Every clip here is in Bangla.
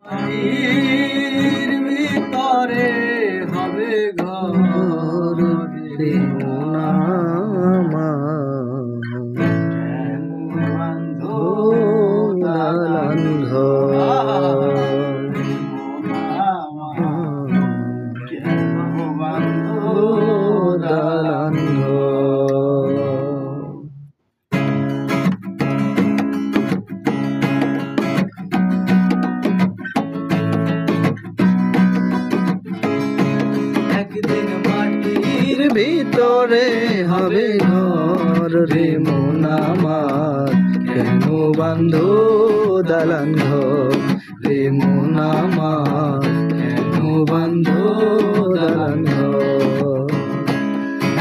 মাটির ভিতরে হবে ঘর রে মোনা দালান ঘর দালান ঘর। একদিন মাটির ভিতরে হবে ঘর রে মন আমার, কেন বান্ধো দালান ঘর রে মন আমার, কেন বান্ধো দালান ঘর।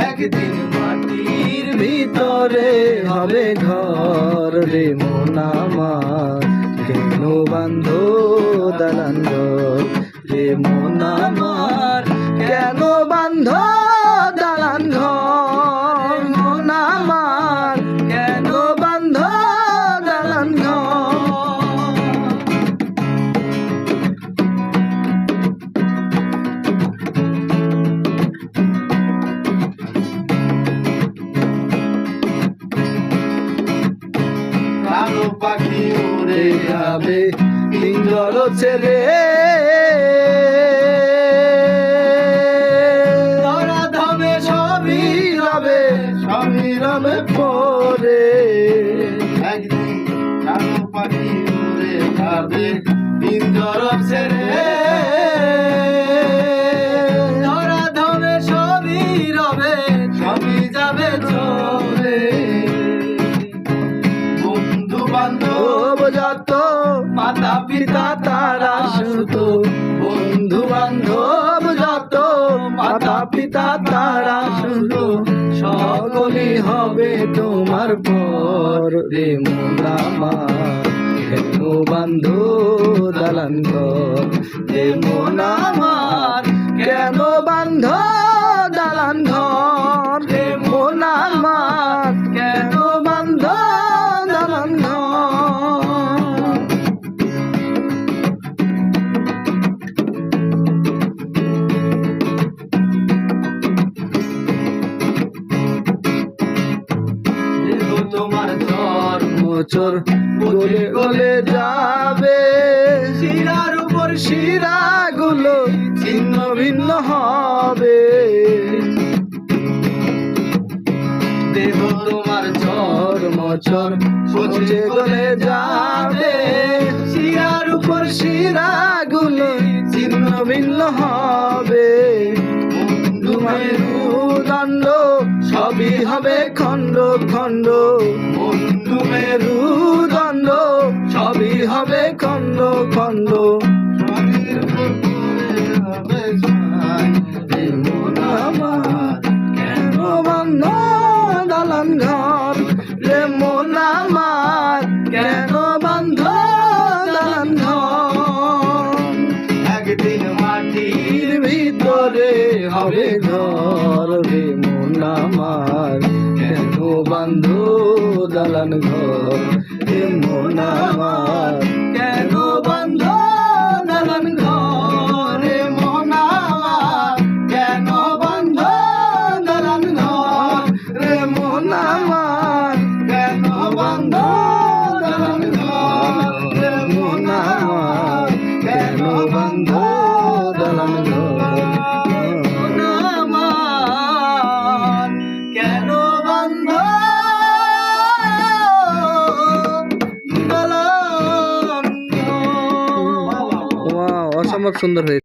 একদিন মাটির ভিতরে হবে ঘর রে মন আমার, কেন বান্ধো দালান ঘর রে মন আমার, কেন বান্ধো দালান ঘর মন আমার, কেন বান্ধো দালান ঘর। কালো পাখি উড়ে যাবে পিঞ্জর ছেড়ে, রবে পরে। একদিন কালো পাখি উড়ে যাবে পিঞ্জর ছেড়ে, ধরা ধরে সবই রবে সবই যাবে চলে। বন্ধু বান্ধব যত মাতা পিতা তারা সুত, বন্ধু বান্ধব যত মাতা পিতা তারা সুত, সকলই হবে তোমার পর রে মন আমার, কেন বান্ধো দালান ঘর রে মন আমার, কেন বান্ধো দালান ঘর রে মন আমার, কেন বান্ধো দালান ঘর। তোমার চর গলে গলে যাবে, শিরার উপর শিরা গুলো ছিন্ন ভিন্ন হবে। দেহ তোমার চর মচর পচে গলে যাবে, শিরার উপর শিরা গুলো ছিন্ন ভিন্ন হবে। মেরুদণ্ড সবই হবে খণ্ড খণ্ড, বন্ধু মেরুদণ্ড সবই হবে খণ্ড খণ্ড। মন আমার, কেন বান্ধো দালান ঘর রে মন আমার, কেন বান্ধো দালান ঘর। একদিন মাটির ভিতরে হবে ঘর রে মন আমার, কেন বান্ধো দালান ঘর রে মন আমার, কেন বান্ধো দালান ঘর রে মন আমার, কেন বান্ধো দালান ঘর রে মন আমার, কেন বান্ধো দালান ঘর রে মন আমার, কেন বান্ধো দালান ঘর মন আমার, কেন বান্ধো দালান ঘর। অসম্ভব সুন্দর হয়েছে।